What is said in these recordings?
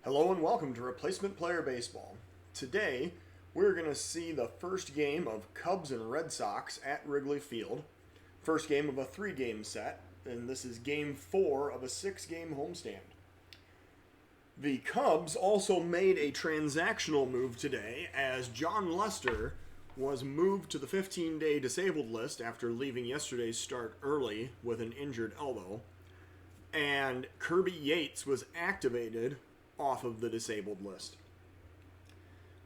Hello and welcome to Replacement Player Baseball. Today, we're going to see the first game of Cubs and Red Sox at Wrigley Field. First game of a 3-game set, and this is game 4 of a 6-game homestand. The Cubs also made a transactional move today as John Lester was moved to the 15-day disabled list after leaving yesterday's start early with an injured elbow, and Kirby Yates was activated off of the disabled list.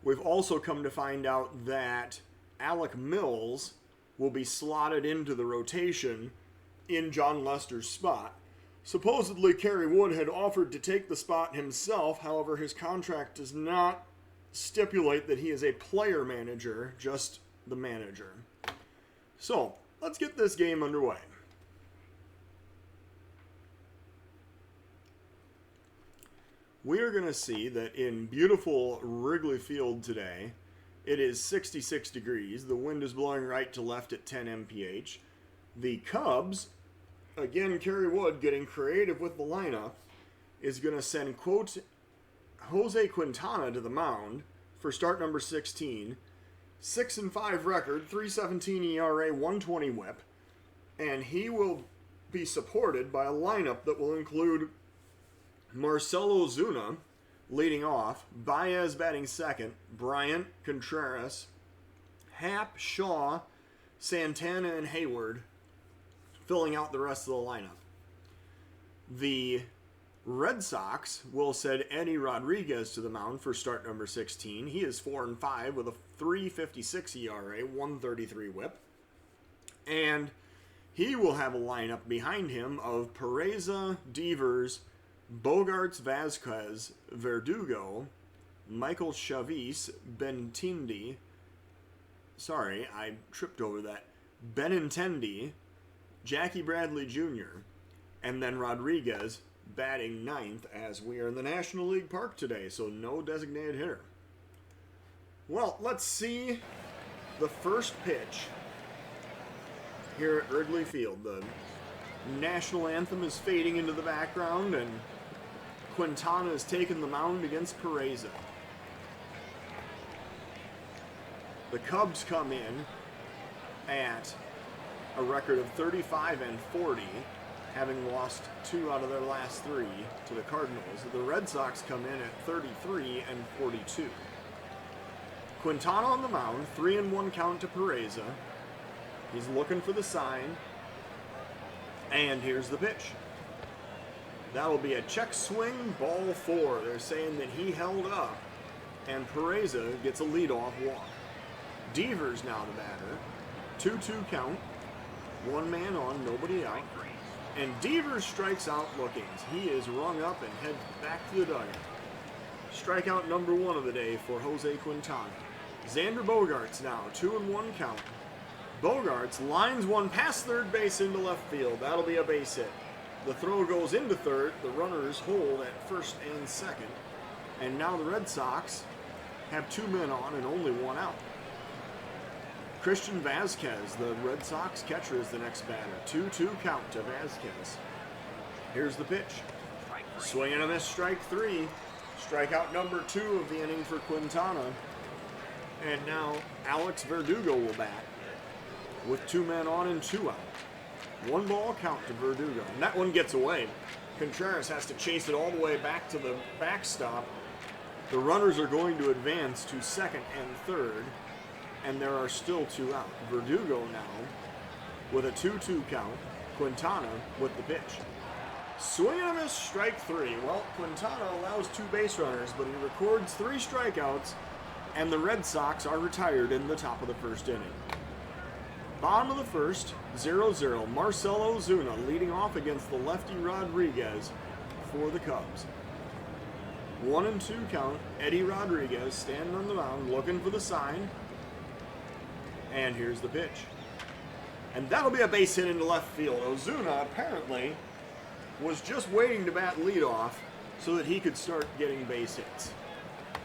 We've also come to find out that Alec Mills will be slotted into the rotation in John Lester's spot. Supposedly, Kerry Wood had offered to take the spot himself. However, his contract does not stipulate that he is a player manager, just the manager. So, let's get this game underway. We are going to see that in beautiful Wrigley Field today, it is 66 degrees. The wind is blowing right to left at 10 mph. The Cubs, again, Kerry Wood getting creative with the lineup, is going to send, quote, Jose Quintana to the mound for start number 16. 6-5 record, 3.17 ERA, 120 whip. And he will be supported by a lineup that will include Marcell Ozuna leading off, Baez batting second, Bryant, Contreras, Happ, Shaw, Santana, and Hayward filling out the rest of the lineup. The Red Sox will send Eddie Rodriguez to the mound for start number 16. He is 4-5 with a 3.56 ERA, 133 whip. And he will have a lineup behind him of Pereza, Devers, Bogarts, Vasquez, Verdugo, Michael Chavis, Benintendi, sorry, I tripped over that, Benintendi, Jackie Bradley Jr., and then Rodriguez batting ninth as we are in the National League Park today, so no designated hitter. Well, let's see the first pitch here at Wrigley Field. The national anthem is fading into the background, and Quintana is taking the mound against Pereza. The Cubs come in at a record of 35-40, having lost 2 out of their last 3 to the Cardinals. The Red Sox come in at 33-42. Quintana on the mound, 3-1 count to Pereza. He's looking for the sign, and here's the pitch. That'll be a check swing, ball 4. They're saying that he held up, and Pereza gets a leadoff walk. Devers now the batter. 2-2 count. 1 man on, nobody out. And Devers strikes out Lookings. He is rung up and heads back to the dugout. Strikeout number 1 of the day for Jose Quintana. Xander Bogaerts now, 2-1 count. Bogaerts lines one past third base into left field. That'll be a base hit. The throw goes into third. The runners hold at first and second. And now the Red Sox have 2 men on and only 1 out. Christian Vasquez, the Red Sox catcher, is the next batter. 2-2 count to Vasquez. Here's the pitch. Swing and a miss, strike 3. Strikeout number 2 of the inning for Quintana. And now Alex Verdugo will bat with 2 men on and 2 out. 1 ball count to Verdugo. And that one gets away. Contreras has to chase it all the way back to the backstop. The runners are going to advance to second and third, and there are still 2 out. Verdugo now with a 2-2 count. Quintana with the pitch. Swing and a miss, strike 3. Well, Quintana allows 2 base runners, but he records 3 strikeouts, and the Red Sox are retired in the top of the first inning. Bottom of the first, 0-0. Marcell Ozuna leading off against the lefty Rodriguez for the Cubs. 1-2 count. Eddie Rodriguez standing on the mound looking for the sign. And here's the pitch. And that'll be a base hit into left field. Ozuna apparently was just waiting to bat leadoff so that he could start getting base hits.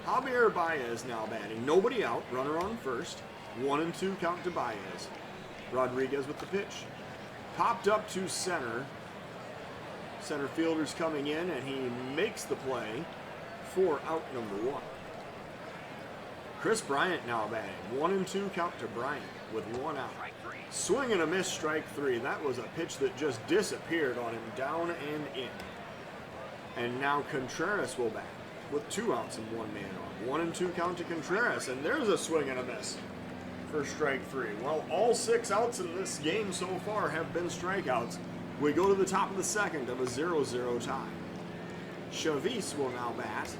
Javier Baez now batting. Nobody out. Runner on first. 1-2 count to Baez. Rodriguez with the pitch. Popped up to center. Center fielder's coming in, and he makes the play for out number 1. Chris Bryant now batting. 1-2 count to Bryant with 1 out. Swing and a miss, strike 3. That was a pitch that just disappeared on him, down and in. And now Contreras will bat with 2 outs and 1 man on. 1-2 count to Contreras, and there's a swing and a miss for strike 3. Well, all 6 outs in this game so far have been strikeouts. We go to the top of the second of a 0-0 tie. Chavez will now bat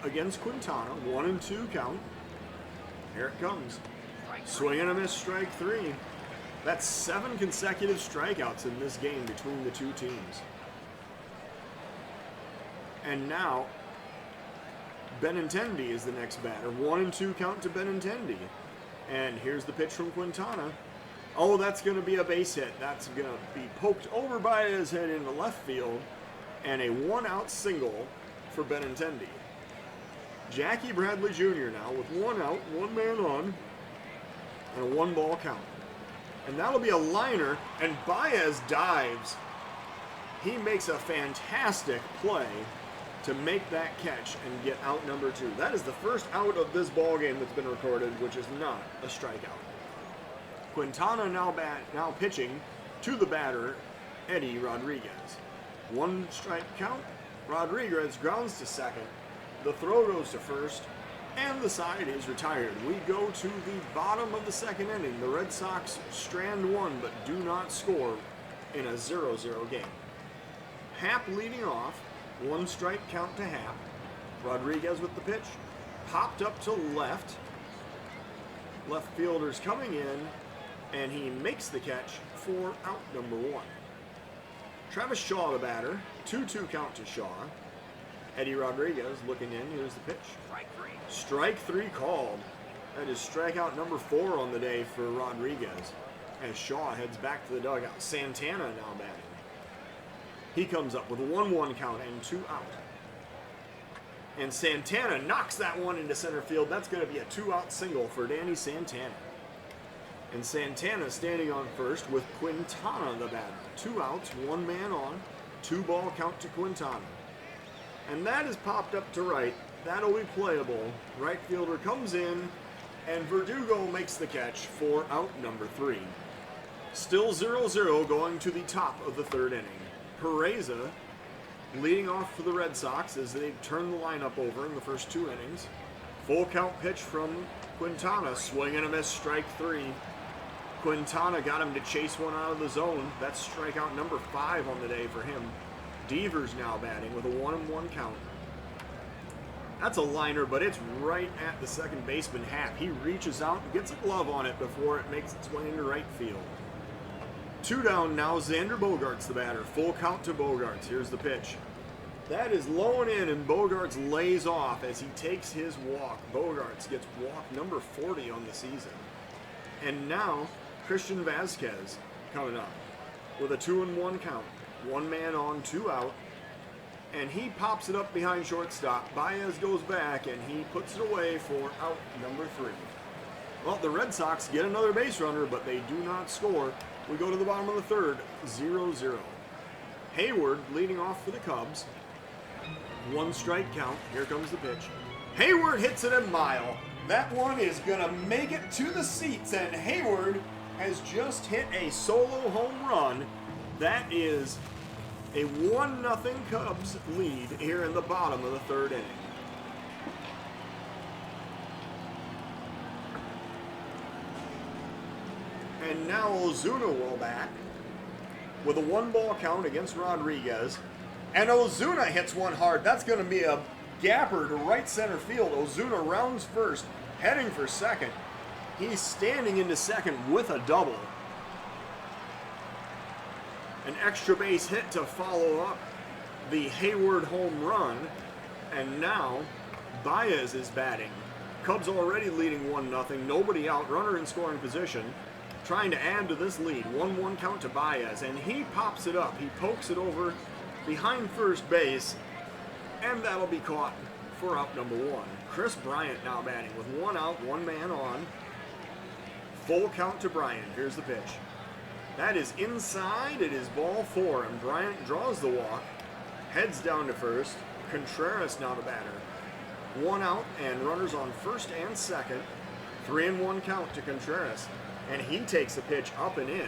against Quintana. 1-2 count. Here it comes. Swing and a miss, strike 3. That's 7 consecutive strikeouts in this game between the two teams. And now, Benintendi is the next batter. 1-2 count to Benintendi. And here's the pitch from Quintana. Oh, that's going to be a base hit. That's going to be poked over by his head into left field. And a 1-out single for Benintendi. Jackie Bradley Jr. now with 1 out, 1 man on, and a 1-ball count. And that'll be a liner, and Baez dives. He makes a fantastic play to make that catch and get out number 2. That is the first out of this ball game that's been recorded, which is not a strikeout. Quintana now pitching to the batter, Eddie Rodriguez. 1 strike count. Rodriguez grounds to second. The throw goes to first, and the side is retired. We go to the bottom of the second inning. The Red Sox strand 1 but do not score in a 0-0 game. Happ leading off. 1 strike count to Happ. Rodriguez with the pitch. Popped up to left. Left fielder's coming in, and he makes the catch for out number 1. Travis Shaw the batter. 2-2 count to Shaw. Eddie Rodriguez looking in. Here's the pitch. Strike 3 called. That is strikeout number 4 on the day for Rodriguez as Shaw heads back to the dugout. Santana now batting. He comes up with a 1-1 count and 2 out. And Santana knocks that one into center field. That's going to be a 2-out single for Danny Santana. And Santana standing on first with Quintana the batter. 2 outs, 1 man on, 2-ball count to Quintana. And that is popped up to right. That'll be playable. Right fielder comes in, and Verdugo makes the catch for out number 3. Still 0-0 going to the top of the 3rd inning. Pereza leading off for the Red Sox as they turn the lineup over in the first 2 innings. Full count pitch from Quintana. Swing and a miss, strike 3. Quintana got him to chase one out of the zone. That's strikeout number 5 on the day for him. Devers now batting with a 1-1 count. That's a liner, but it's right at the second baseman Happ. He reaches out and gets a glove on it before it makes its way into right field. 2 down now, Xander Bogaerts the batter. Full count to Bogaerts. Here's the pitch. That is low and in, and Bogaerts lays off as he takes his walk. Bogaerts gets walk number 40 on the season. And now, Christian Vasquez coming up with a 2-1 count. 1 man on, 2 out. And he pops it up behind shortstop. Baez goes back, and he puts it away for out number 3. Well, the Red Sox get another base runner, but they do not score. We go to the bottom of the 3rd, 0-0. Hayward leading off for the Cubs. 1 strike count. Here comes the pitch. Hayward hits it a mile. That one is going to make it to the seats, and Hayward has just hit a solo home run. That is a 1-0 Cubs lead here in the bottom of the 3rd inning. And now Ozuna will bat with a 1-ball count against Rodriguez. And Ozuna hits one hard. That's going to be a gapper to right center field. Ozuna rounds first, heading for second. He's standing into second with a double. An extra base hit to follow up the Hayward home run. And now Baez is batting. Cubs already leading 1-0. Nobody out. Runner in scoring position. Trying to add to this lead. 1-1 count to Baez. And he pops it up. He pokes it over behind first base. And that'll be caught for out number 1. Chris Bryant now batting with 1 out, 1 man on. Full count to Bryant. Here's the pitch. That is inside. It is ball 4, and Bryant draws the walk, heads down to first. Contreras now the batter. 1 out and runners on first and second. 3-1 count to Contreras. And he takes the pitch up and in.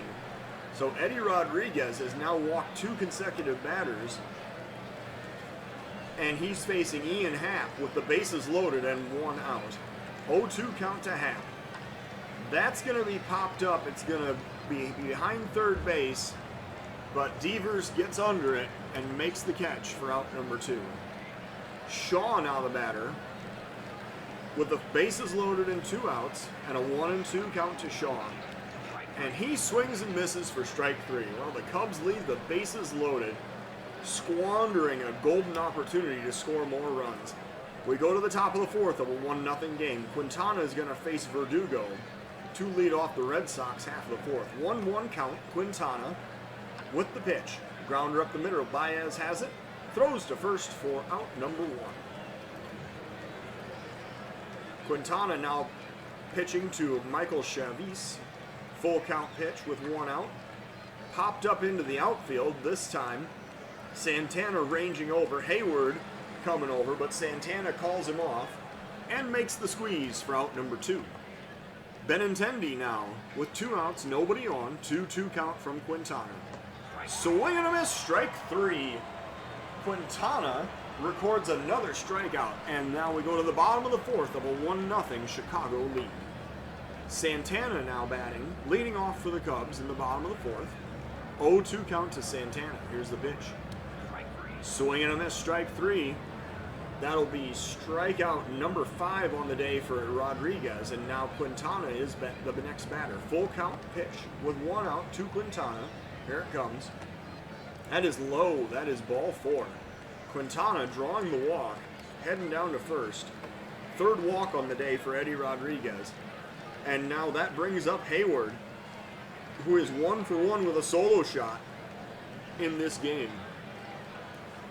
So Eddie Rodriguez has now walked 2 consecutive batters. And he's facing Ian Happ with the bases loaded and 1 out. 0-2 count to Happ. That's going to be popped up. It's going to be behind third base. But Devers gets under it and makes the catch for out number 2. Shaw now the batter with the bases loaded and 2 outs and a 1-2 count to Shaw. And he swings and misses for strike 3. Well, the Cubs leave the bases loaded, squandering a golden opportunity to score more runs. We go to the top of the 4th of a 1-0 game. Quintana is going to face Verdugo to lead off the Red Sox half of the 4th. 1-1 count, Quintana with the pitch. Grounder up the middle, Baez has it. Throws to first for out number 1. Quintana now pitching to Michael Chavis. Full count pitch with 1 out. Popped up into the outfield this time. Santana ranging over. Hayward coming over, but Santana calls him off and makes the squeeze for out number 2. Benintendi now with 2 outs, nobody on. 2-2 count from Quintana. Swing and a miss, strike 3. Quintana records another strikeout, and now we go to the bottom of the 4th of a 1-0 Chicago lead. Santana now batting, leading off for the Cubs in the bottom of the 4th. 0-2 count to Santana. Here's the pitch. Swing and a miss, strike 3. That'll be strikeout number 5 on the day for Rodriguez, and now Quintana is the next batter. Full count pitch with 1 out to Quintana. Here it comes. That is low. That is ball 4. Quintana drawing the walk, heading down to first. 3rd walk on the day for Eddie Rodriguez. And now that brings up Hayward, who is 1 for 1 with a solo shot in this game.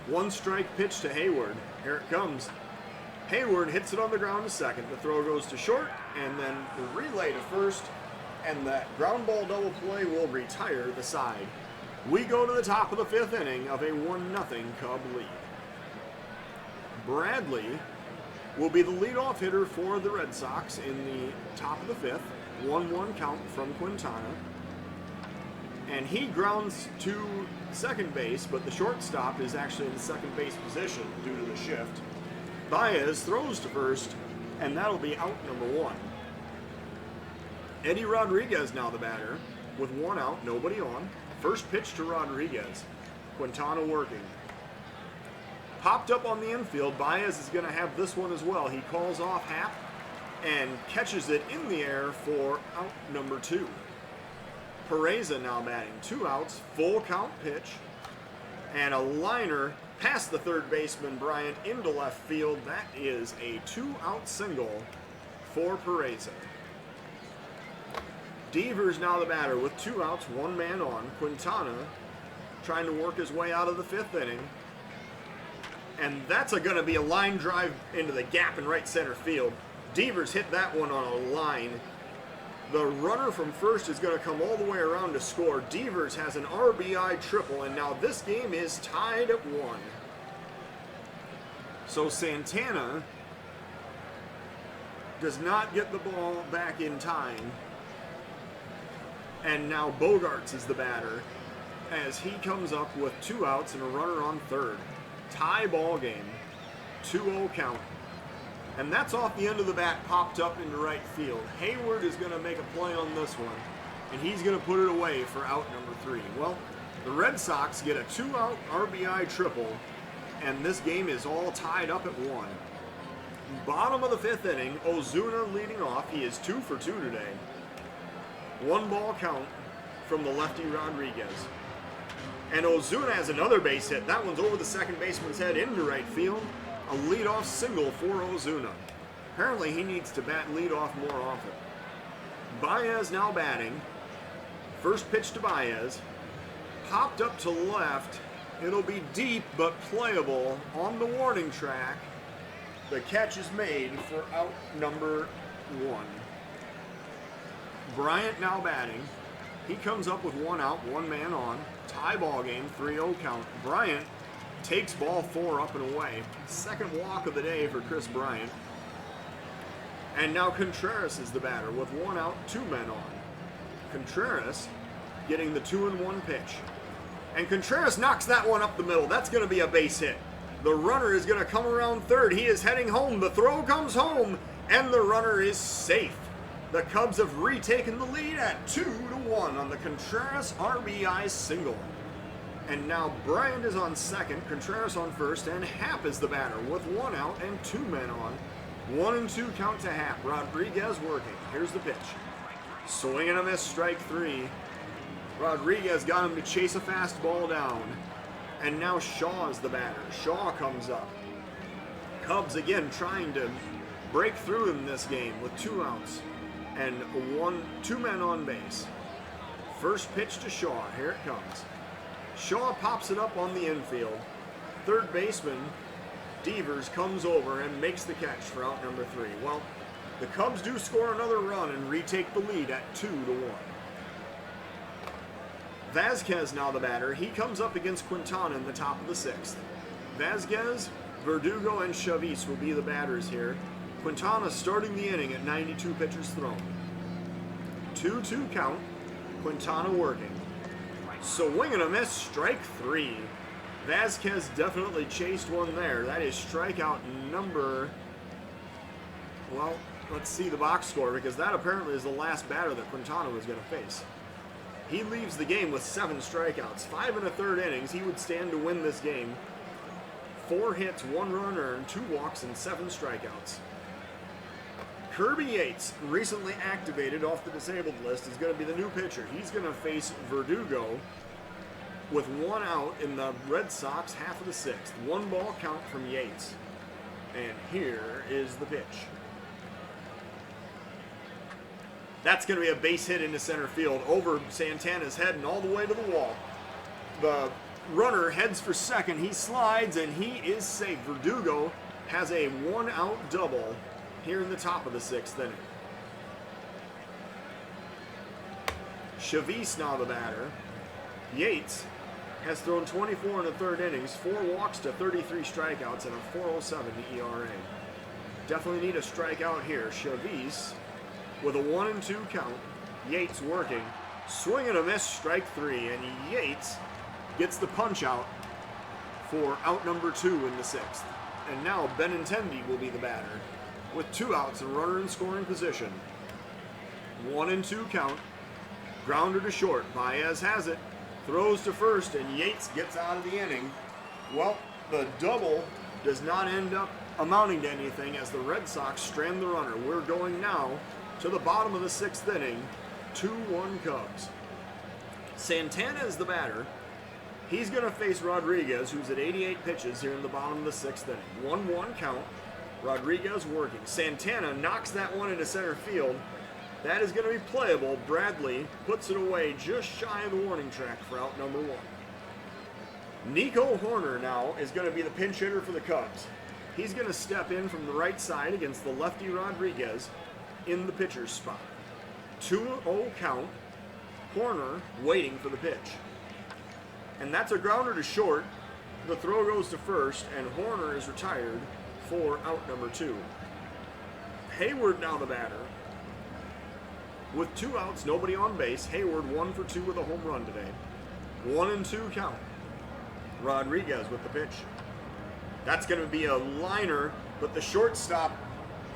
1 strike pitch to Hayward. Here it comes. Hayward hits it on the ground to second. The throw goes to short, and then the relay to first. And that ground ball double play will retire the side. We go to the top of the 5th inning of a 1-0 Cub lead. Bradley will be the leadoff hitter for the Red Sox in the top of the 5th. 1-1 count from Quintana. And he grounds to second base, but the shortstop is actually in the second base position due to the shift. Baez throws to first, and that'll be out number 1. Eddie Rodriguez now the batter with 1 out, nobody on. First pitch to Rodriguez. Quintana working. Popped up on the infield. Baez is going to have this one as well. He calls off Happ and catches it in the air for out number 2. Pereza now batting. 2 outs, full count pitch, and a liner past the third baseman Bryant into left field. That is a 2-out single for Pereza. Devers now the batter with 2 outs, 1 man on. Quintana trying to work his way out of the 5th inning. And that's going to be a line drive into the gap in right center field. Devers hit that one on a line. The runner from first is going to come all the way around to score. Devers has an RBI triple, and now this game is tied at 1. So Santana does not get the ball back in time. And now Bogarts is the batter as he comes up with 2 outs and a runner on third. Tie ball game, 2-0 count. And that's off the end of the bat, popped up into right field. Hayward is going to make a play on this one, and he's going to put it away for out number 3. Well, the Red Sox get a 2-out RBI triple, and this game is all tied up at 1. Bottom of the 5th inning, Ozuna leading off. He is 2 for 2 today. 1 ball count from the lefty Rodriguez. And Ozuna has another base hit. That one's over the second baseman's head into right field. A leadoff single for Ozuna. Apparently he needs to bat leadoff more often. Baez now batting. First pitch to Baez. Popped up to left. It'll be deep but playable on the warning track. The catch is made for out number 1. Bryant now batting. He comes up with 1 out, 1 man on. Tie ball game, 3-0 count. Bryant takes ball 4 up and away. Second walk of the day for Chris Bryant. And now Contreras is the batter with 1 out, 2 men on. Contreras getting the 2-1 pitch. And Contreras knocks that one up the middle. That's going to be a base hit. The runner is going to come around third. He is heading home. The throw comes home, and the runner is safe. The Cubs have retaken the lead at 2-1 on the Contreras RBI single. And now Bryant is on second, Contreras on first, and Happ is the batter with 1 out and 2 men on. 1-2 count to Happ. Rodriguez working. Here's the pitch. Swing and a miss, strike 3. Rodriguez got him to chase a fastball down. And now Shaw is the batter. Shaw comes up. Cubs again trying to break through in this game with 2 outs and 2 men on base. First pitch to Shaw. Here it comes. Shaw pops it up on the infield. Third baseman Devers comes over and makes the catch for out number 3. Well, the Cubs do score another run and retake the lead at 2-1. Vasquez now the batter. He comes up against Quintana in the top of the 6th. Vasquez, Verdugo, and Chavis will be the batters here. Quintana starting the inning at 92 pitches thrown. 2-2 count. Quintana working. Swing and a miss, strike 3. Vasquez definitely chased one there. That is strikeout number... Well, let's see the box score, because that apparently is the last batter that Quintana was going to face. He leaves the game with 7 strikeouts. 5 1/3 innings. He would stand to win this game. 4 hits, 1 run earned, 2 walks, and 7 strikeouts. Kirby Yates, recently activated off the disabled list, is going to be the new pitcher. He's going to face Verdugo with 1 out in the Red Sox half of the 6th. 1 ball count from Yates. And here is the pitch. That's going to be a base hit into center field over Santana's head and all the way to the wall. The runner heads for second. He slides and he is safe. Verdugo has a 1-out double here in the top of the 6th inning. Chavis now the batter. Yates has thrown 24 1/3 innings, 4 walks to 33 strikeouts, and a 4.07 ERA. Definitely need a strikeout here. Chavis with a 1-2 count. Yates working. Swing and a miss, strike 3, and Yates gets the punch out for out number 2 in the 6th. And now Benintendi will be the batter with 2 outs and runner in scoring position. 1-2 count. Grounder to short. Baez has it. Throws to first, and Yates gets out of the inning. Well, the double does not end up amounting to anything as the Red Sox strand the runner. We're going now to the bottom of the 6th inning. 2-1 Cubs. Santana is the batter. He's going to face Rodriguez, who's at 88 pitches here in the bottom of the 6th inning. 1-1 count. Rodriguez working. Santana knocks that one into center field. That is going to be playable. Bradley puts it away just shy of the warning track for out number 1. Nico Hoerner now is going to be the pinch hitter for the Cubs. He's going to step in from the right side against the lefty Rodriguez in the pitcher's spot. 2-0 count. Hoerner waiting for the pitch. And that's a grounder to short. The throw goes to first, and Hoerner is retired for out number 2. Hayward now the batter. With 2 outs, nobody on base, Hayward 1 for 2 with a home run today. 1-2 count. Rodriguez with the pitch. That's going to be a liner, but the shortstop,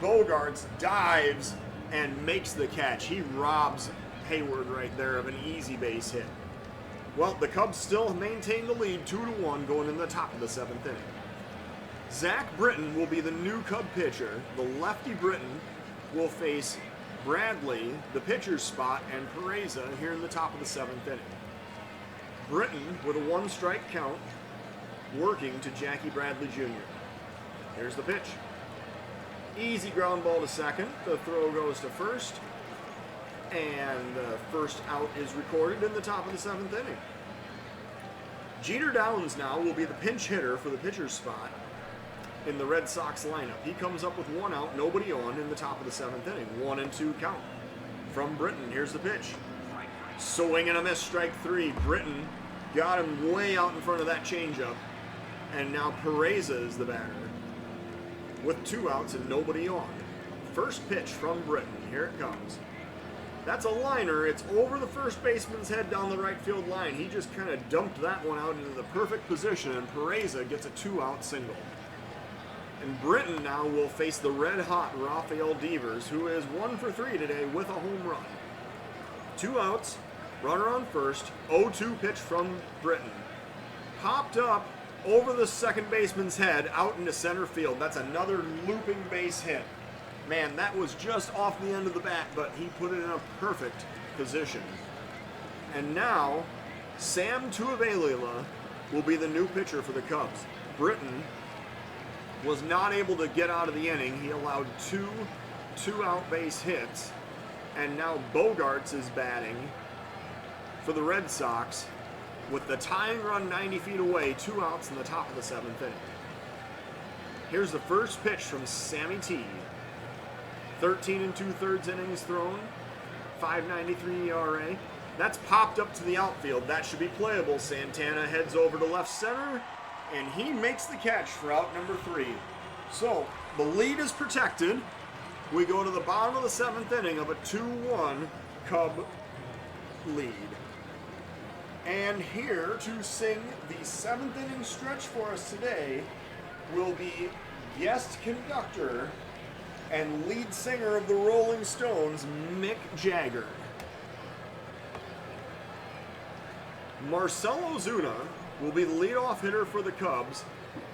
Bogarts, dives and makes the catch. He robs Hayward right there of an easy base hit. Well, the Cubs still maintain the lead 2-1 going in the top of the 7th inning. Zach Britton will be the new Cub pitcher. The lefty Britton will face Bradley, the pitcher's spot, and Pereza here in the top of the 7th inning. Britton with a 1-strike count, working to Jackie Bradley Jr. Here's the pitch. Easy ground ball to second. The throw goes to first, and the first out is recorded in the top of the 7th inning. Jeter Downs now will be the pinch hitter for the pitcher's spot in the Red Sox lineup. He comes up with 1 out, nobody on in the top of the 7th inning. 1-2 count from Britton. Here's the pitch. Swing and a miss, strike 3. Britton got him way out in front of that changeup. And now Pereza is the batter with 2 outs and nobody on. First pitch from Britton. Here it comes. That's a liner. It's over the first baseman's head down the right field line. He just kind of dumped that one out into the perfect position, and Pereza gets a 2-out single. And Britton now will face the red-hot Rafael Devers, who is 1 for 3 today with a home run. 2 outs, runner on first, 0-2 pitch from Britton. Popped up over the second baseman's head out into center field. That's another looping base hit. Man, that was just off the end of the bat, but he put it in a perfect position. And now, Sam Tuivailala will be the new pitcher for the Cubs. Britton was not able to get out of the inning. He allowed 2 two-out base hits, and now Bogarts is batting for the Red Sox with the tying run 90 feet away, 2 outs in the top of the 7th inning. Here's the first pitch from Sammy T. 13 2/3 innings thrown, 5.93 ERA. That's popped up to the outfield. That should be playable. Santana heads over to left center, and he makes the catch for out number 3. So the lead is protected. We go to the bottom of the 7th inning of a 2-1 Cub lead. And here to sing the 7th inning stretch for us today will be guest conductor and lead singer of the Rolling Stones, Mick Jagger. Marcell Ozuna will be the leadoff hitter for the Cubs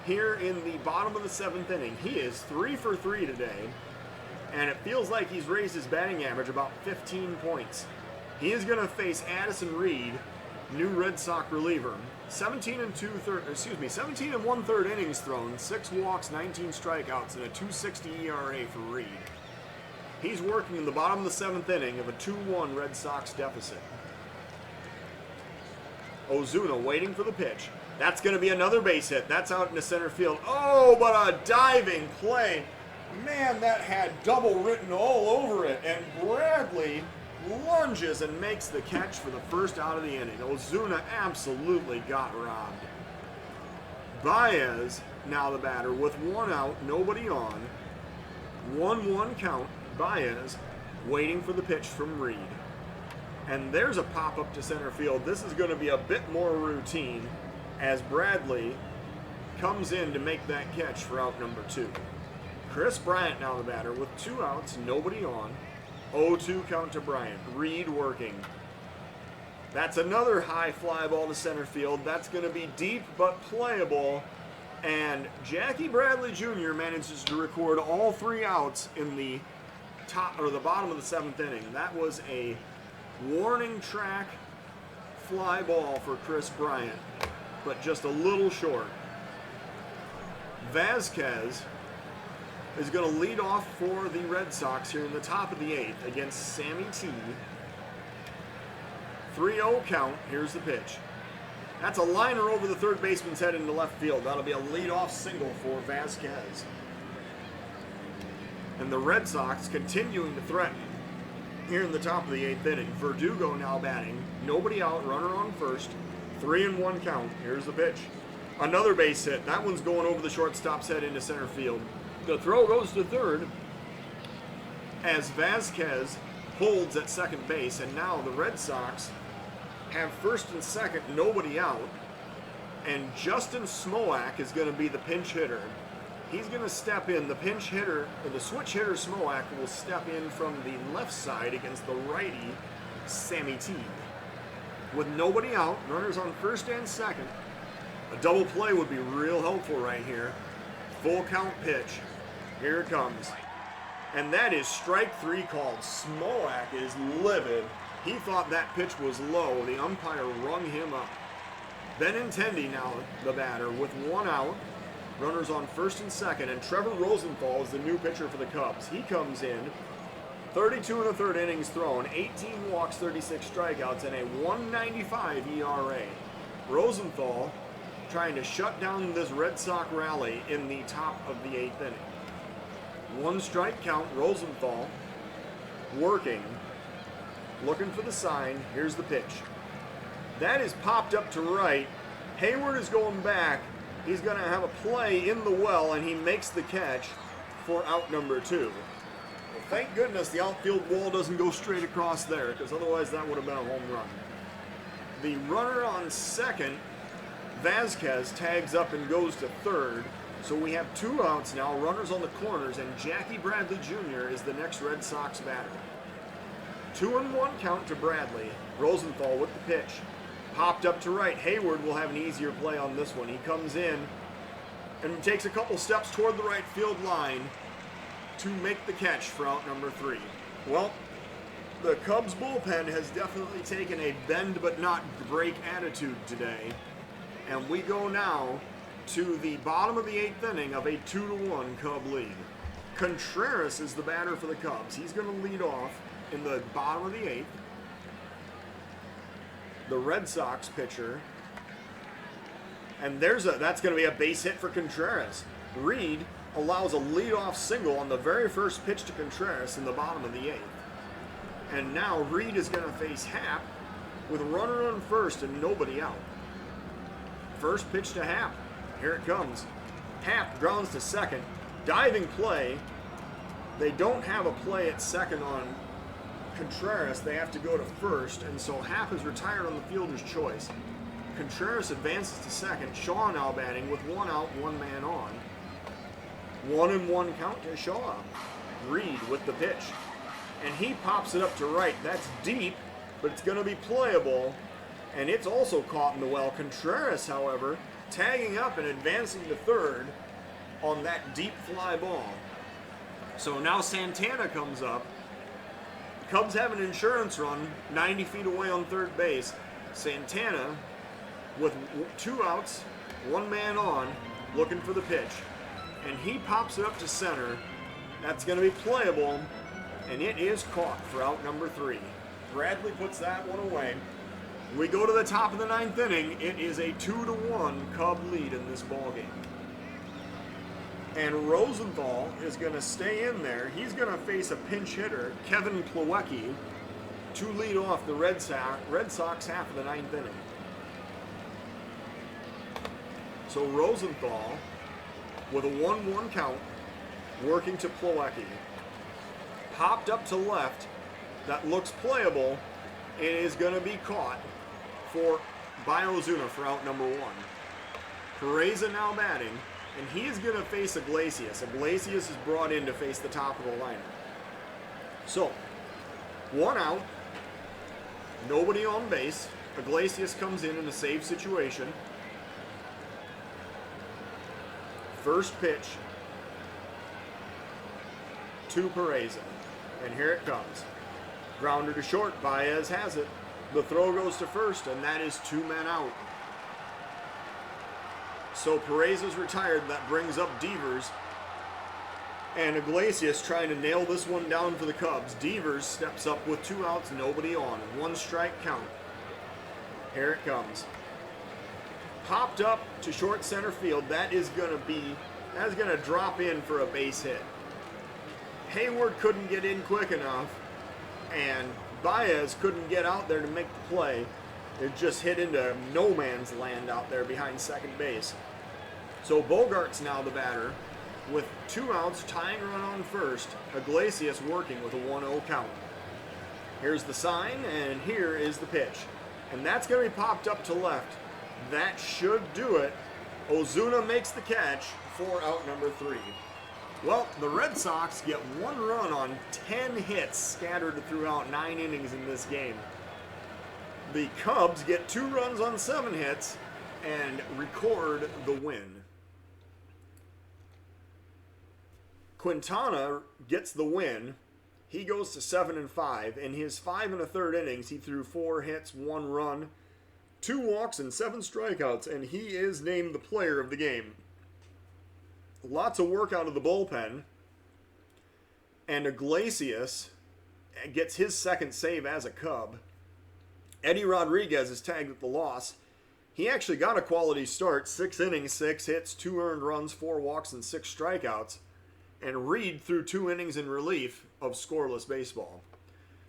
here in the bottom of the 7th inning. He is 3 for 3 today, and it feels like he's raised his batting average about 15 points. He is going to face Addison Reed, new Red Sox reliever. 17 1/3 innings thrown, 6 walks, 19 strikeouts, and a 2.60 ERA for Reed. He's working in the bottom of the 7th inning of a 2-1 Red Sox deficit. Ozuna waiting for the pitch. That's going to be another base hit. That's out into center field. Oh, but a diving play. Man, that had double written all over it. And Bradley lunges and makes the catch for the first out of the inning. Ozuna absolutely got robbed. Baez, now the batter, with 1 out, nobody on. 1-1 count. Baez waiting for the pitch from Reed. And there's a pop-up to center field. This is going to be a bit more routine as Bradley comes in to make that catch for out number 2. Chris Bryant now the batter with 2 outs, nobody on. 0-2 count to Bryant. Reed working. That's another high fly ball to center field. That's going to be deep but playable. And Jackie Bradley Jr. manages to record all 3 outs in the top or the bottom of the 7th inning. That was a warning track fly ball for Chris Bryant, but just a little short. Vasquez is going to lead off for the Red Sox here in the top of the 8th against Sammy T. 3-0 count. Here's the pitch. That's a liner over the third baseman's head into left field. That'll be a leadoff single for Vasquez. And the Red Sox continuing to threaten here in the top of the 8th inning. Verdugo now batting. Nobody out. Runner on first. 3-1 count. Here's the pitch. Another base hit. That one's going over the shortstop's head into center field. The throw goes to third as Vasquez holds at second base, and now the Red Sox have first and second, nobody out, and Justin Smoak is going to be the pinch hitter. He's going to step in. The pinch hitter, or the switch hitter Smoak, will step in from the left side against the righty Sammy T. With nobody out, runners on first and second, a double play would be real helpful right here. Full count pitch. Here it comes. And that is strike 3 called. Smoak is livid. He thought that pitch was low. The umpire rung him up. Benintendi now the batter with 1 out. Runners on first and second. And Trevor Rosenthal is the new pitcher for the Cubs. He comes in. 32 1/3 innings thrown. 18 walks, 36 strikeouts, and a 1.95 ERA. Rosenthal trying to shut down this Red Sox rally in the top of the 8th inning. 1 strike count. Rosenthal working, looking for the sign. Here's the pitch. That is popped up to right. Hayward is going back, He's going to have a play in the well, and he makes the catch for out number 2. Well, thank goodness the outfield wall doesn't go straight across there, because otherwise that would have been a home run. The runner on second, Vasquez, tags up and goes to third. So we have 2 outs now, runners on the corners, and Jackie Bradley Jr. is the next Red Sox batter. 2-1 count to Bradley. Rosenthal with the pitch. Popped up to right. Hayward will have an easier play on this one. He comes in and takes a couple steps toward the right field line to make the catch for out number 3. Well, the Cubs bullpen has definitely taken a bend but not break attitude today. And we go now to the bottom of the 8th inning of a 2-1 Cub lead. Contreras is the batter for the Cubs. He's going to lead off in the bottom of the 8th. The Red Sox pitcher. And that's going to be a base hit for Contreras. Reed allows a leadoff single on the very first pitch to Contreras in the bottom of the 8th. And now Reed is going to face Happ with a runner on first and nobody out. First pitch to Happ. Here it comes. Happ grounds to second. Diving play. They don't have a play at second on Contreras. They have to go to first, and so Happ is retired on the fielder's choice. Contreras advances to second. Shaw now batting with 1 out, 1 man on. 1-1 count to Shaw. Reed with the pitch. And he pops it up to right. That's deep, but it's going to be playable. And it's also caught in the well. Contreras, however, tagging up and advancing to third on that deep fly ball. So now Santana comes up. Cubs have an insurance run 90 feet away on third base. Santana with 2 outs, 1 man on, looking for the pitch. And he pops it up to center. That's going to be playable, and it is caught for out number 3. Bradley puts that one away. We go to the top of the 9th inning. It is a 2-1 Cub lead in this ballgame. And Rosenthal is going to stay in there. He's going to face a pinch hitter, Kevin Plawecki, to lead off the Red Sox half of the 9th inning. So Rosenthal with a 1-1 count, working to Plawecki. Popped up to left. That looks playable. It is going to be caught by Ozuna for out number 1. Pereza now batting, and he is going to face Iglesias. Iglesias is brought in to face the top of the lineup. So, 1 out, nobody on base. Iglesias comes in a save situation. First pitch to Pereza, and here it comes. Grounder to short, Baez has it. The throw goes to first, and that is 2 men out. So Pereza's retired. That brings up Devers. And Iglesias trying to nail this one down for the Cubs. Devers steps up with 2 outs, nobody on. 1 strike count. Here it comes. Popped up to short center field. That's going to drop in for a base hit. Hayward couldn't get in quick enough, and Baez couldn't get out there to make the play. It just hit into no man's land out there behind second base. So Bogart's now the batter with 2 outs, tying run on first. Iglesias working with a 1-0 count. Here's the sign, and here is the pitch. And that's going to be popped up to left. That should do it. Ozuna makes the catch for out number 3. Well, the Red Sox get 1 run on 10 hits scattered throughout 9 innings in this game. The Cubs get 2 runs on 7 hits and record the win. Quintana gets the win. He goes to 7-5. In his 5 1/3 innings, he threw 4 hits, 1 run, 2 walks, and 7 strikeouts, and he is named the player of the game. Lots of work out of the bullpen. And Iglesias gets his 2nd save as a Cub. Eddie Rodriguez is tagged with the loss. He actually got a quality start. 6 innings, 6 hits, 2 earned runs, 4 walks, and 6 strikeouts. And Reed threw 2 innings in relief of scoreless baseball.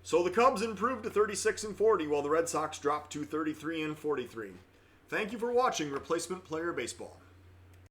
So the Cubs improved to 36-40 while the Red Sox dropped to 33-43. Thank you for watching Replacement Player Baseball.